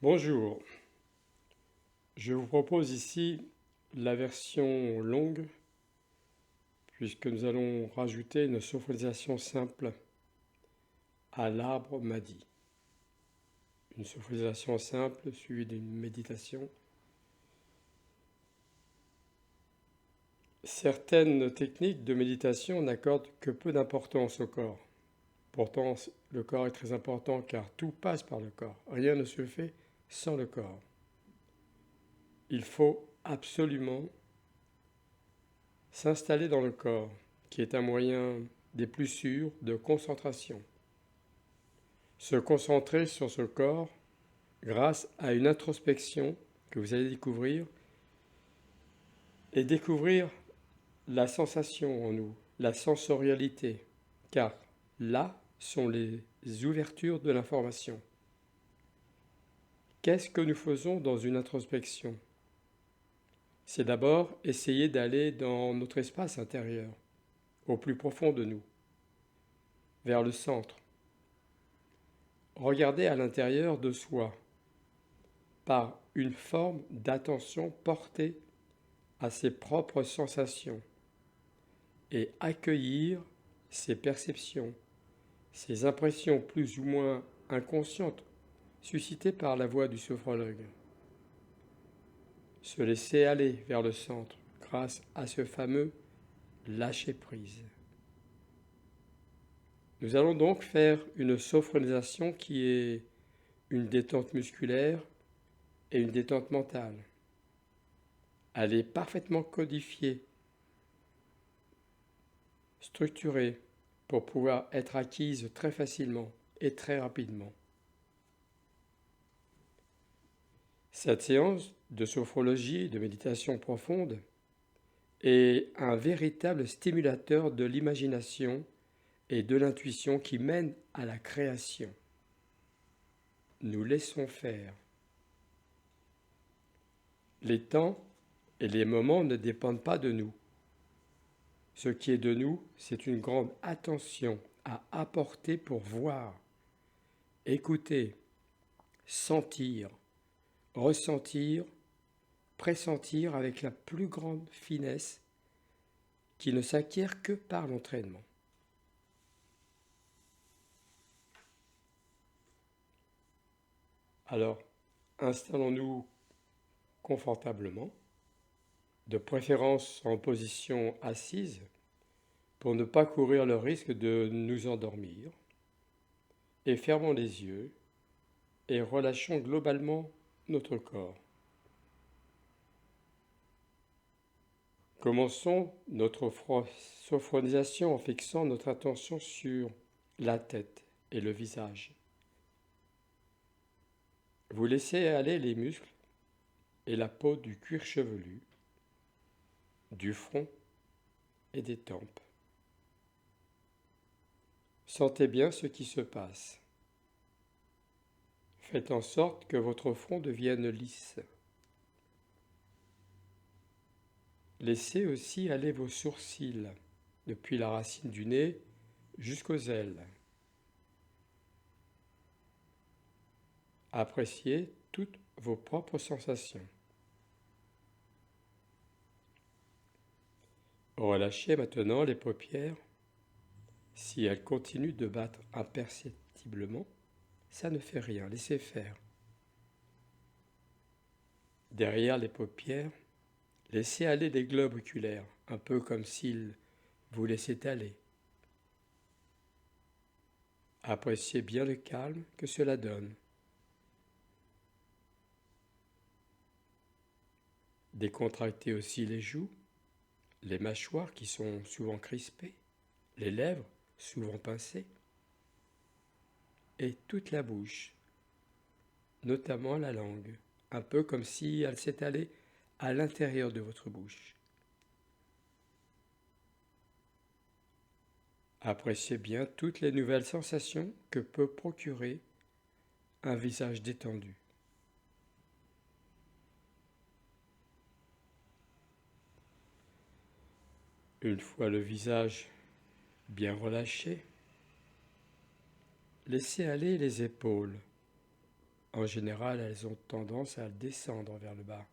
Bonjour, je vous propose ici la version longue puisque nous allons rajouter une sophronisation simple à l'arbre m'a dit. Une sophronisation simple suivie d'une méditation. Certaines techniques de méditation n'accordent que peu d'importance au corps. Pourtant, le corps est très important car tout passe par le corps. Rien ne se fait sans le corps. Il faut absolument s'installer dans le corps, qui est un moyen des plus sûrs de concentration. Se concentrer sur ce corps grâce à une introspection que vous allez découvrir et découvrir la sensation en nous, la sensorialité, car là sont les ouvertures de l'information. Qu'est-ce que nous faisons dans une introspection? C'est d'abord essayer d'aller dans notre espace intérieur, au plus profond de nous, vers le centre. Regarder à l'intérieur de soi par une forme d'attention portée à ses propres sensations et accueillir ses perceptions, ses impressions plus ou moins inconscientes suscitées par la voix du sophrologue. Se laisser aller vers le centre grâce à ce fameux lâcher-prise. Nous allons donc faire une sophronisation qui est une détente musculaire et une détente mentale. Elle est parfaitement codifiée, structurée, pour pouvoir être acquise très facilement et très rapidement. Cette séance de sophrologie et de méditation profonde est un véritable stimulateur de l'imagination et de l'intuition qui mène à la création. Nous laissons faire. Les temps et les moments ne dépendent pas de nous. Ce qui est de nous, c'est une grande attention à apporter pour voir, écouter, sentir, ressentir, pressentir avec la plus grande finesse qui ne s'acquiert que par l'entraînement. Alors, installons-nous confortablement, de préférence en position assise, pour ne pas courir le risque de nous endormir, et fermons les yeux et relâchons globalement notre corps. Commençons notre sophronisation en fixant notre attention sur la tête et le visage. Vous laissez aller les muscles et la peau du cuir chevelu, du front et des tempes. Sentez bien ce qui se passe. Faites en sorte que votre front devienne lisse. Laissez aussi aller vos sourcils, depuis la racine du nez jusqu'aux ailes. Appréciez toutes vos propres sensations. Relâchez maintenant les paupières. Si elles continuent de battre imperceptiblement, ça ne fait rien, laissez faire. Derrière les paupières, laissez aller les globes oculaires, un peu comme s'ils vous laissaient aller. Appréciez bien le calme que cela donne. Décontractez aussi les joues, les mâchoires qui sont souvent crispées, les lèvres souvent pincées, et toute la bouche, notamment la langue, un peu comme si elle s'étalait à l'intérieur de votre bouche. Appréciez bien toutes les nouvelles sensations que peut procurer un visage détendu. Une fois le visage bien relâché, laissez aller les épaules, En général, elles ont tendance à descendre vers le bas.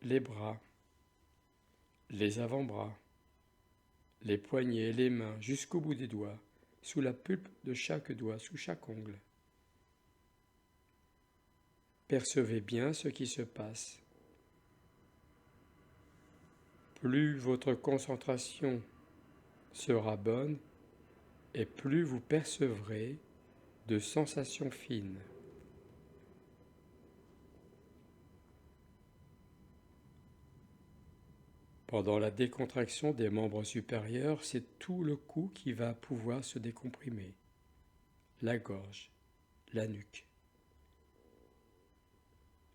Les bras, les avant-bras, les poignets et les mains jusqu'au bout des doigts, sous la pulpe de chaque doigt, sous chaque ongle. Percevez bien ce qui se passe. Plus votre concentration sera bonne et plus vous percevrez de sensations fines. Pendant la décontraction des membres supérieurs, c'est tout le cou qui va pouvoir se décomprimer. La gorge, la nuque.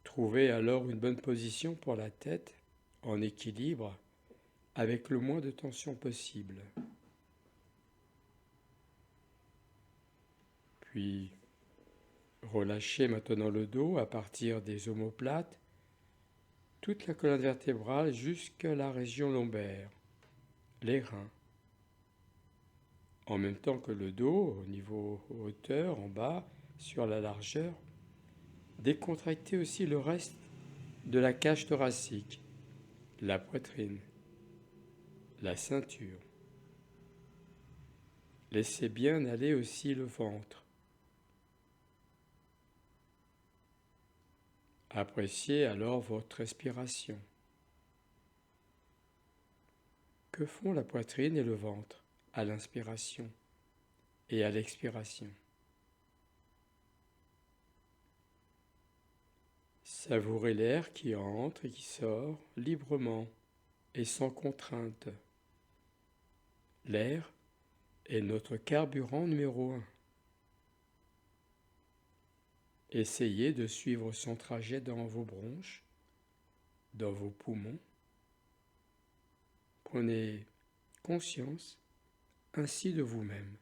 Trouvez alors une bonne position pour la tête, en équilibre, avec le moins de tension possible. Puis, relâchez maintenant le dos à partir des omoplates, toute la colonne vertébrale jusqu'à la région lombaire, les reins. En même temps que le dos, au niveau hauteur, en bas, sur la largeur, décontractez aussi le reste de la cage thoracique, la poitrine, la ceinture. Laissez bien aller aussi le ventre. Appréciez alors votre respiration. Que font la poitrine et le ventre à l'inspiration et à l'expiration? Savourez l'air qui entre et qui sort librement et sans contrainte. L'air est notre carburant numéro 1. Essayez de suivre son trajet dans vos bronches, dans vos poumons. Prenez conscience ainsi de vous-même.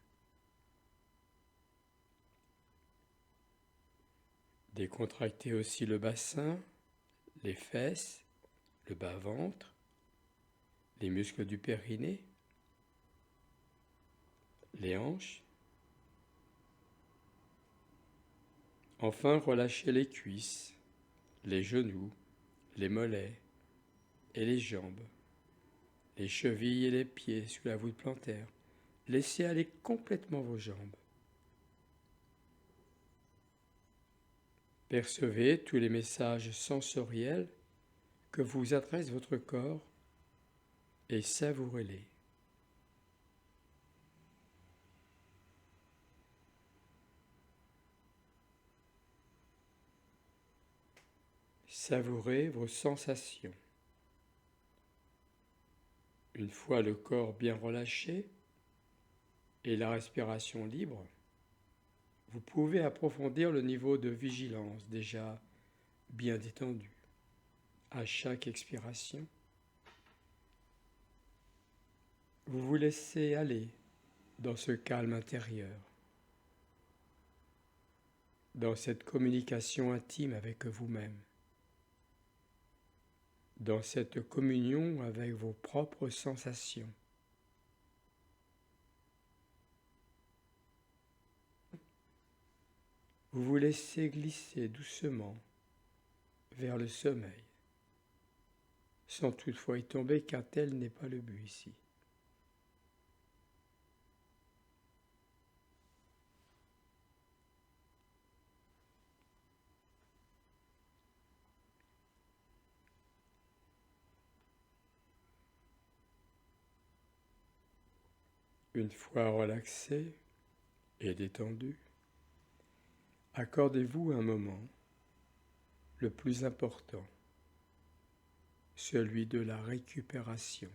Décontractez aussi le bassin, les fesses, le bas-ventre, les muscles du périnée, les hanches. Enfin, relâchez les cuisses, les genoux, les mollets et les jambes, les chevilles et les pieds sous la voûte plantaire. Laissez aller complètement vos jambes. Percevez tous les messages sensoriels que vous adresse votre corps et savourez-les. Savourez vos sensations. Une fois le corps bien relâché et la respiration libre, vous pouvez approfondir le niveau de vigilance déjà bien détendu. À chaque expiration, vous vous laissez aller dans ce calme intérieur, dans cette communication intime avec vous-même, dans cette communion avec vos propres sensations. Vous vous laissez glisser doucement vers le sommeil, sans toutefois y tomber car tel n'est pas le but ici. Une fois relaxé et détendu, accordez-vous un moment, le plus important, celui de la récupération,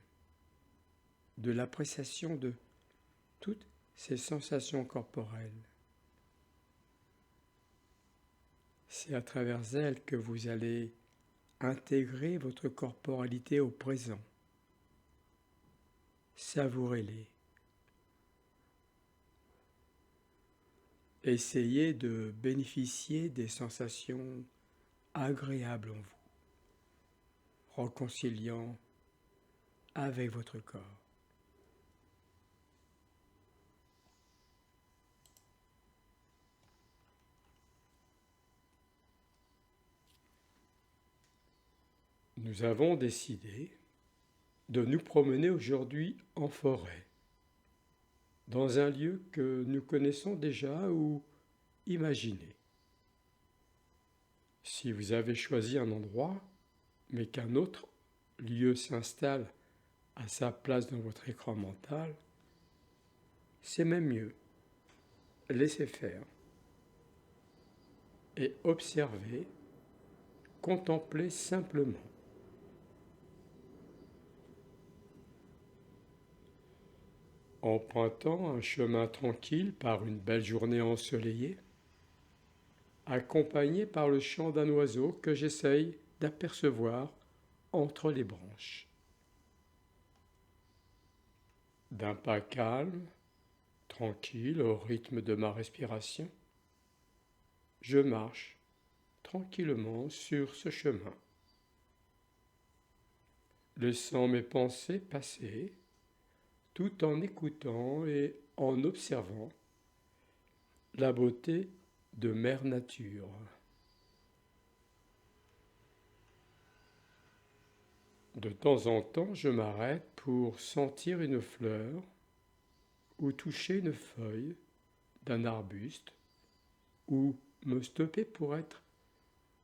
de l'appréciation de toutes ces sensations corporelles. C'est à travers elles que vous allez intégrer votre corporalité au présent. Savourez-les. Essayez de bénéficier des sensations agréables en vous, réconciliant avec votre corps. Nous avons décidé de nous promener aujourd'hui en forêt, dans un lieu que nous connaissons déjà ou imaginé. Si vous avez choisi un endroit, mais qu'un autre lieu s'installe à sa place dans votre écran mental, c'est même mieux. Laissez faire et observez, contemplez simplement. Empruntant un chemin tranquille par une belle journée ensoleillée, accompagné par le chant d'un oiseau que j'essaye d'apercevoir entre les branches. D'un pas calme, tranquille au rythme de ma respiration, je marche tranquillement sur ce chemin, laissant mes pensées passer tout en écoutant et en observant la beauté de Mère Nature. De temps en temps, je m'arrête pour sentir une fleur ou toucher une feuille d'un arbuste ou me stopper pour être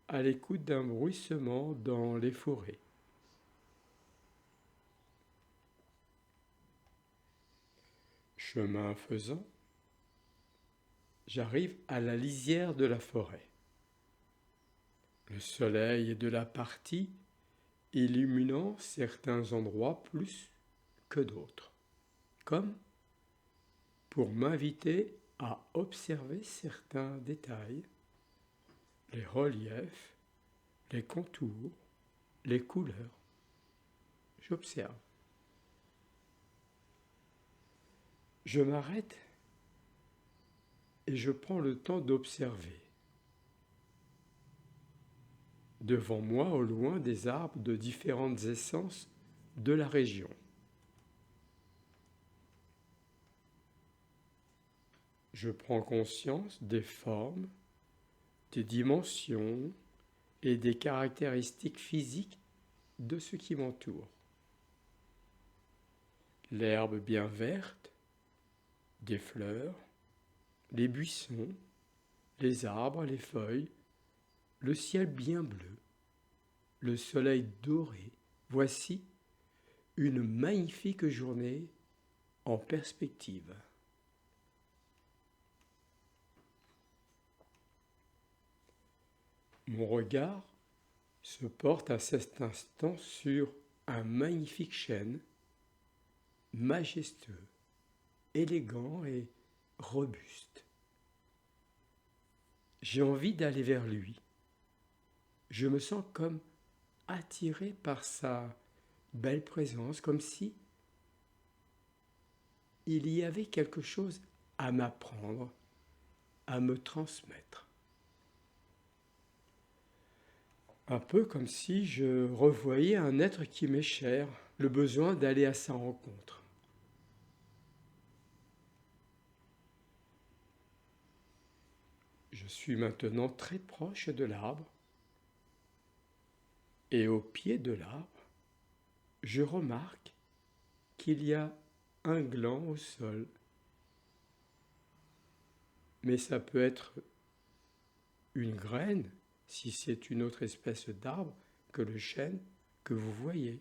à l'écoute d'un bruissement dans les forêts. Chemin faisant, j'arrive à la lisière de la forêt. Le soleil est de la partie illuminant certains endroits plus que d'autres, comme pour m'inviter à observer certains détails, les reliefs, les contours, les couleurs. J'observe. Je m'arrête et je prends le temps d'observer. Devant moi, au loin, des arbres de différentes essences de la région. Je prends conscience des formes, des dimensions et des caractéristiques physiques de ce qui m'entoure. L'herbe bien verte, des fleurs, les buissons, les arbres, les feuilles, le ciel bien bleu, le soleil doré. Voici une magnifique journée en perspective. Mon regard se porte à cet instant sur un magnifique chêne, majestueux, élégant et robuste. J'ai envie d'aller vers lui. Je me sens comme attiré par sa belle présence, comme si il y avait quelque chose à m'apprendre, à me transmettre. Un peu comme si je revoyais un être qui m'est cher, le besoin d'aller à sa rencontre. Je suis maintenant très proche de l'arbre et au pied de l'arbre, je remarque qu'il y a un gland au sol. Mais ça peut être une graine, si c'est une autre espèce d'arbre que le chêne que vous voyez,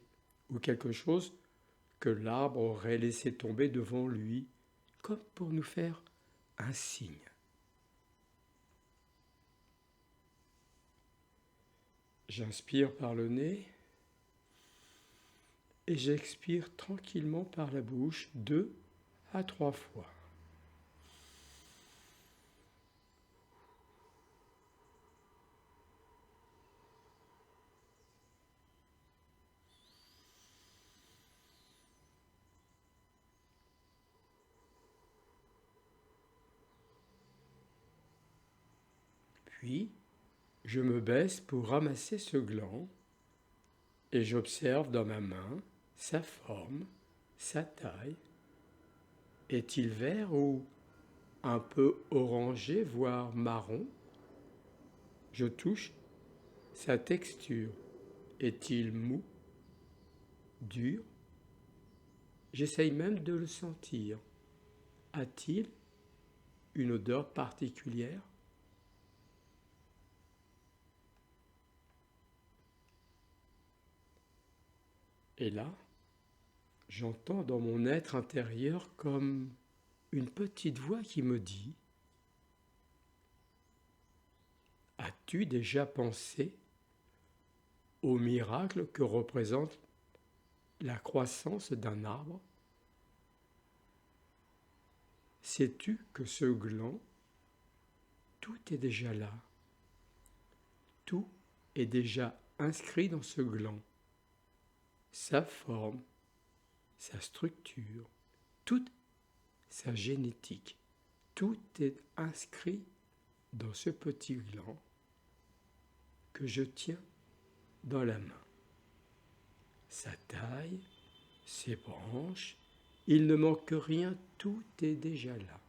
ou quelque chose que l'arbre aurait laissé tomber devant lui, comme pour nous faire un signe. J'inspire par le nez et j'expire tranquillement par la bouche 2 à 3 fois. Puis, je me baisse pour ramasser ce gland et j'observe dans ma main sa forme, sa taille. Est-il vert ou un peu orangé, voire marron? Je touche sa texture Est-il mou, dur? J'essaye même de le sentir. A-t-il une odeur particulière? Et là, j'entends dans mon être intérieur comme une petite voix qui me dit: as-tu déjà pensé au miracle que représente la croissance d'un arbre? Sais-tu que ce gland, tout est déjà là, tout est déjà inscrit dans ce gland, sa forme, sa structure, toute sa génétique, tout est inscrit dans ce petit gland que je tiens dans la main. Sa taille, ses branches, il ne manque rien, tout est déjà là.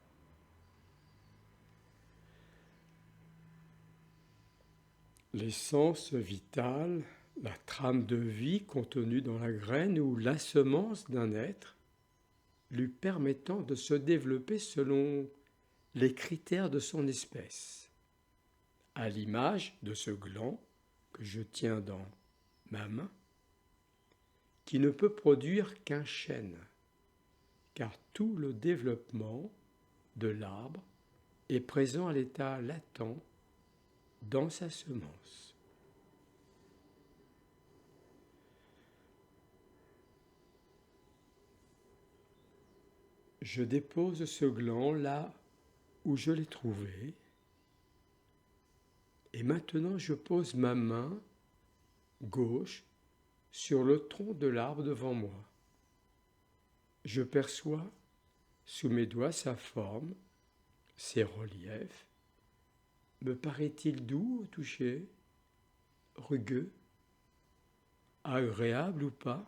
L'essence vitale, la trame de vie contenue dans la graine ou la semence d'un être, lui permettant de se développer selon les critères de son espèce, à l'image de ce gland que je tiens dans ma main, qui ne peut produire qu'un chêne, car tout le développement de l'arbre est présent à l'état latent dans sa semence. Je dépose ce gland là où je l'ai trouvé, et maintenant je pose ma main gauche sur le tronc de l'arbre devant moi. Je perçois sous mes doigts sa forme, ses reliefs. Me paraît-il doux au toucher, rugueux, agréable ou pas?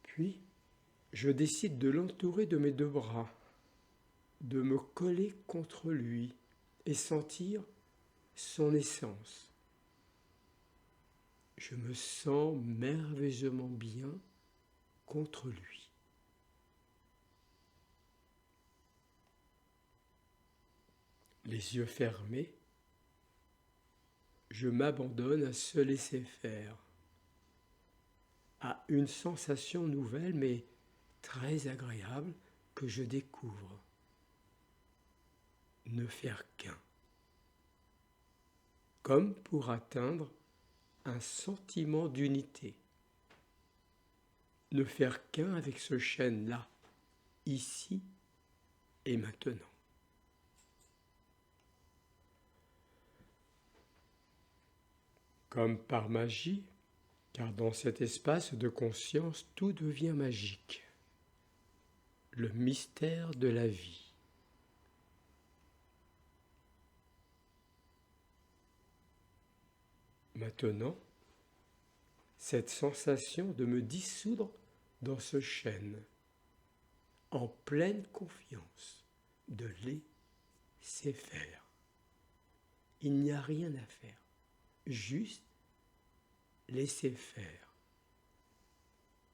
Puis, je décide de l'entourer de mes deux bras, de me coller contre lui et sentir son essence. Je me sens merveilleusement bien contre lui. Les yeux fermés, je m'abandonne à se laisser faire, à une sensation nouvelle mais très agréable que je découvre. Ne faire qu'un. Comme pour atteindre un sentiment d'unité. Ne faire qu'un avec ce chêne-là, ici et maintenant. Comme par magie, car dans cet espace de conscience, tout devient magique. Le mystère de la vie. Maintenant, cette sensation de me dissoudre dans ce chêne, en pleine confiance, de laisser faire. Il n'y a rien à faire, juste laisser faire.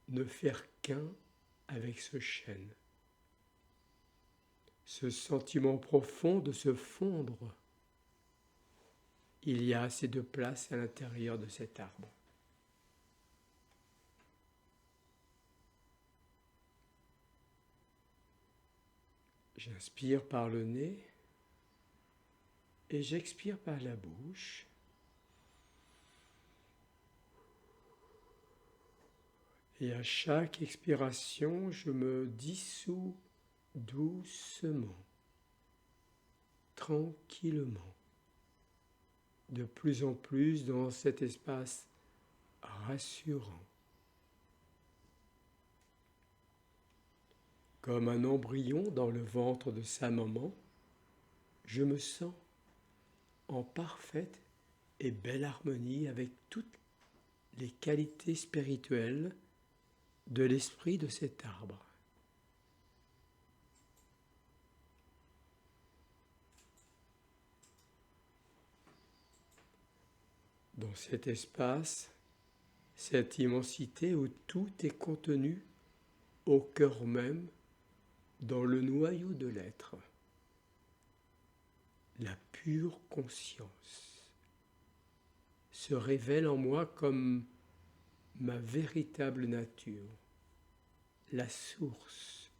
Ne faire qu'un avec ce chêne. Ce sentiment profond de se fondre. Il y a assez de place à l'intérieur de cet arbre. J'inspire par le nez et j'expire par la bouche. Et à chaque expiration, je me dissous doucement, tranquillement, de plus en plus dans cet espace rassurant. Comme un embryon dans le ventre de sa maman, je me sens en parfaite et belle harmonie avec toutes les qualités spirituelles de l'esprit de cet arbre. dans cet espace, cette immensité où tout est contenu au cœur même, dans le noyau de l'être, la pure conscience se révèle en moi comme ma véritable nature, la source,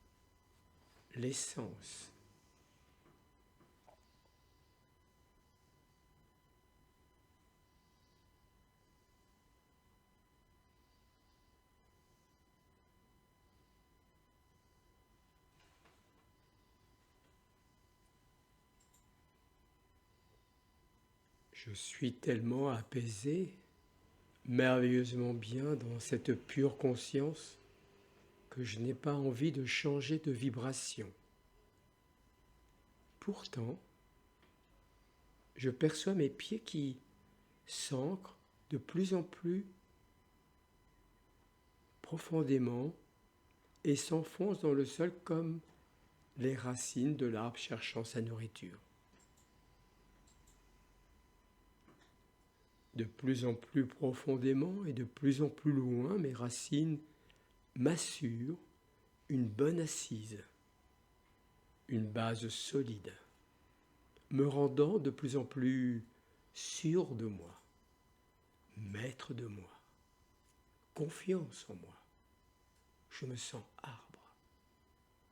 l'essence. Je suis tellement apaisé, merveilleusement bien dans cette pure conscience que je n'ai pas envie de changer de vibration. Pourtant, je perçois mes pieds qui s'ancrent de plus en plus profondément et s'enfoncent dans le sol comme les racines de l'arbre cherchant sa nourriture. De plus en plus profondément et de plus en plus loin, mes racines m'assurent une bonne assise, une base solide, me rendant de plus en plus sûr de moi, maître de moi, confiance en moi. Je me sens arbre,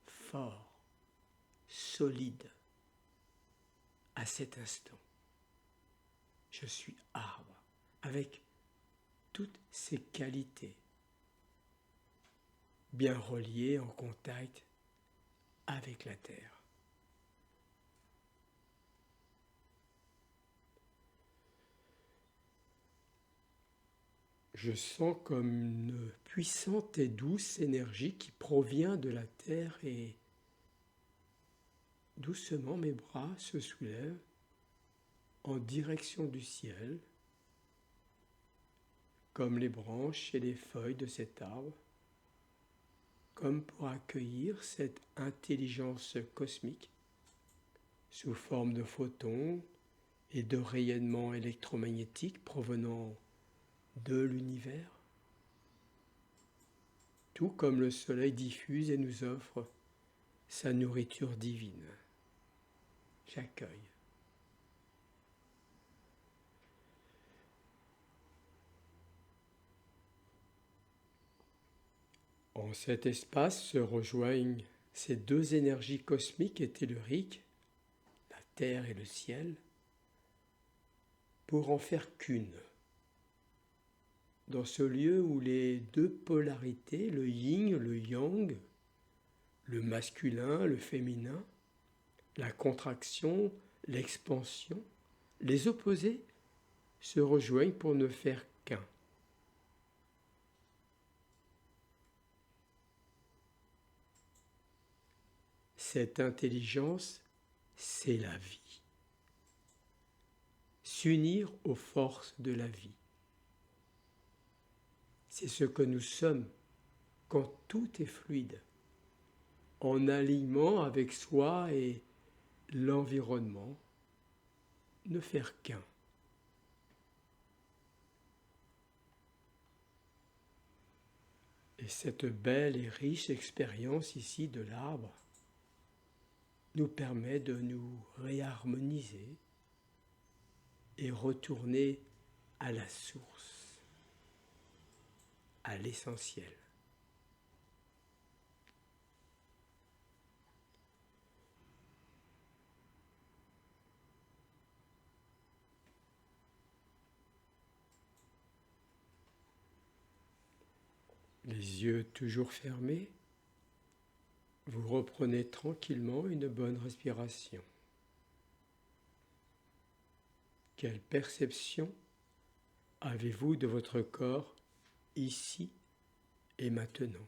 fort, solide. À cet instant, je suis arbre, avec toutes ses qualités, bien relié en contact avec la terre. Je sens comme une puissante et douce énergie qui provient de la terre et doucement mes bras se soulèvent en direction du ciel, comme les branches et les feuilles de cet arbre, comme pour accueillir cette intelligence cosmique sous forme de photons et de rayonnements électromagnétiques provenant de l'univers, tout comme le soleil diffuse et nous offre sa nourriture divine. J'accueille. En cet espace se rejoignent ces deux énergies cosmiques et telluriques, la terre et le ciel, pour en faire qu'une. Dans ce lieu où les deux polarités, le yin, le yang, le masculin, le féminin, la contraction, l'expansion, les opposés se rejoignent pour ne faire qu'un. Cette intelligence, c'est la vie. S'unir aux forces de la vie. C'est ce que nous sommes quand tout est fluide, en alignement avec soi et l'environnement, ne faire qu'un. Et cette belle et riche expérience ici de l'arbre nous permet de nous réharmoniser et retourner à la source, à l'essentiel. Les yeux toujours fermés, vous reprenez tranquillement une bonne respiration. Quelle perception avez-vous de votre corps ici et maintenant?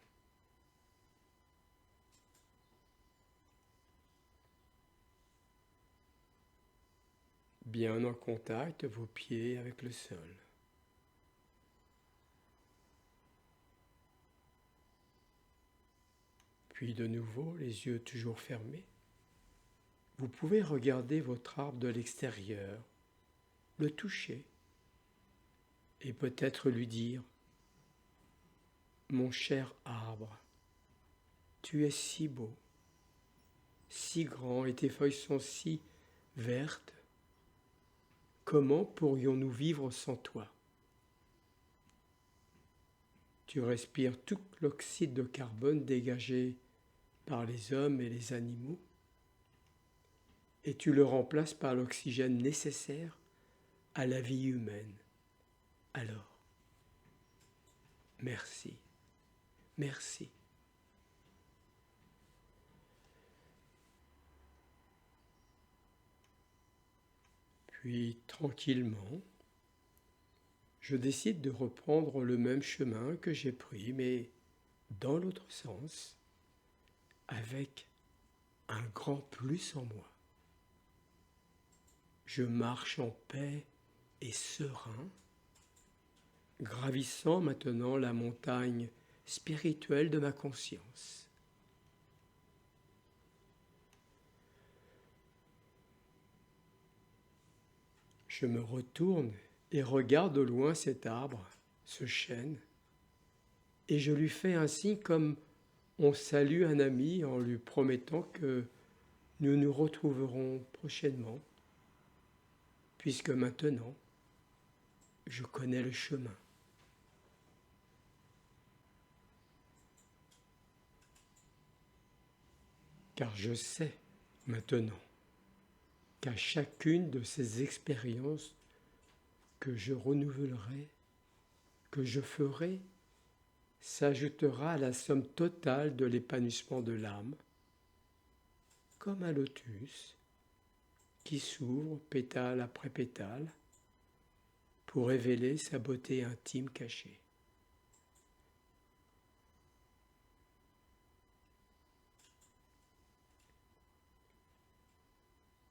Bien en contact, vos pieds avec le sol. Puis de nouveau, les yeux toujours fermés, vous pouvez regarder votre arbre de l'extérieur, le toucher, et peut-être lui dire: mon cher arbre, tu es si beau, si grand et tes feuilles sont si vertes, comment pourrions-nous vivre sans toi? Tu respires tout l'oxyde de carbone dégagé par les hommes et les animaux, et tu le remplaces par l'oxygène nécessaire à la vie humaine. Alors, merci, merci. Puis, tranquillement, je décide de reprendre le même chemin que j'ai pris, mais dans l'autre sens, avec un grand plus en moi. Je marche en paix et serein, gravissant maintenant la montagne spirituelle de ma conscience. Je me retourne et regarde au loin cet arbre, ce chêne, et je lui fais un signe comme on salue un ami en lui promettant que nous nous retrouverons prochainement, puisque maintenant, je connais le chemin. Car je sais maintenant qu'à chacune de ces expériences que je renouvellerai, que je ferai, s'ajoutera à la somme totale de l'épanouissement de l'âme, comme un lotus qui s'ouvre pétale après pétale pour révéler sa beauté intime cachée.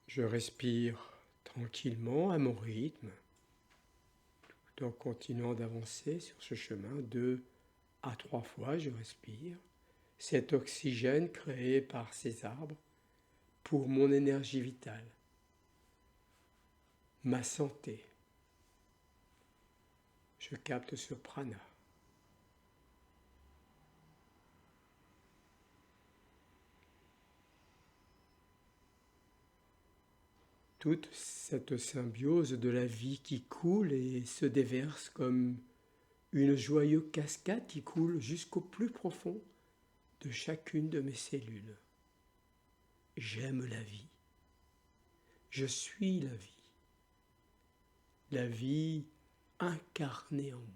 Je respire tranquillement à mon rythme, tout en continuant d'avancer sur ce chemin. 2 à 3 fois, je respire cet oxygène créé par ces arbres pour mon énergie vitale, ma santé. Je capte ce prana. Toute cette symbiose de la vie qui coule et se déverse comme une joyeuse cascade qui coule jusqu'au plus profond de chacune de mes cellules. J'aime la vie. Je suis la vie incarnée en moi.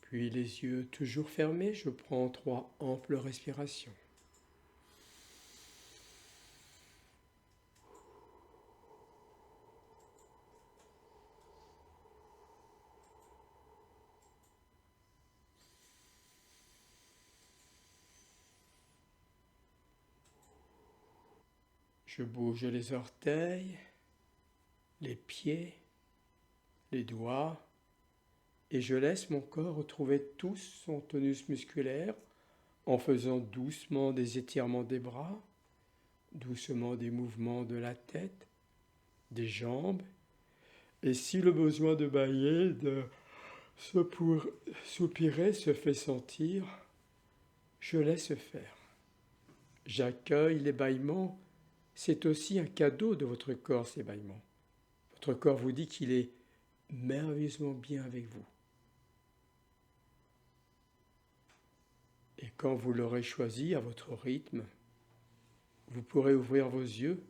Puis les yeux toujours fermés, je prends 3 amples respirations. Je bouge les orteils, les pieds, les doigts, et je laisse mon corps retrouver tout son tonus musculaire en faisant doucement des étirements des bras, doucement des mouvements de la tête, des jambes, et si le besoin de bâiller, de soupirer se fait sentir, je laisse faire. J'accueille les bâillements, c'est aussi un cadeau de votre corps, ces bâillements. Votre corps vous dit qu'il est merveilleusement bien avec vous. Et quand vous l'aurez choisi à votre rythme, vous pourrez ouvrir vos yeux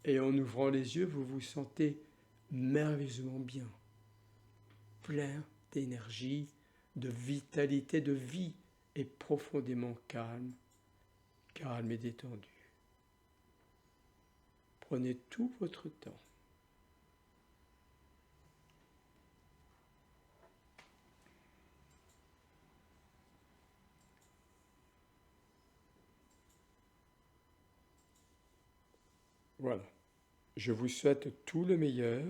et en ouvrant les yeux, vous vous sentez merveilleusement bien, plein d'énergie, de vitalité, de vie et profondément calme et détendu. Prenez tout votre temps. Voilà. Je vous souhaite tout le meilleur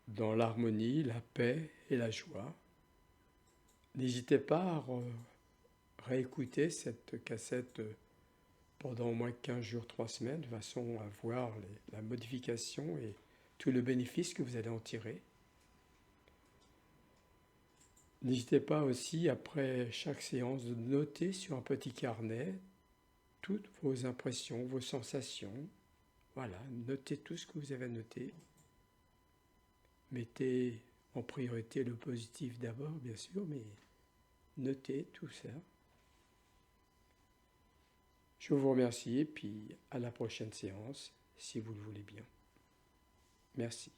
dans l'harmonie, la paix et la joie. N'hésitez pas à réécouter cette cassette pendant au moins 15 jours, 3 semaines, de façon à voir la modification et tout le bénéfice que vous allez en tirer. N'hésitez pas aussi, après chaque séance, de noter sur un petit carnet toutes vos impressions, vos sensations. Voilà, notez tout ce que vous avez noté. Mettez en priorité le positif d'abord, bien sûr, mais notez tout ça. Je vous remercie et puis à la prochaine séance, si vous le voulez bien. Merci.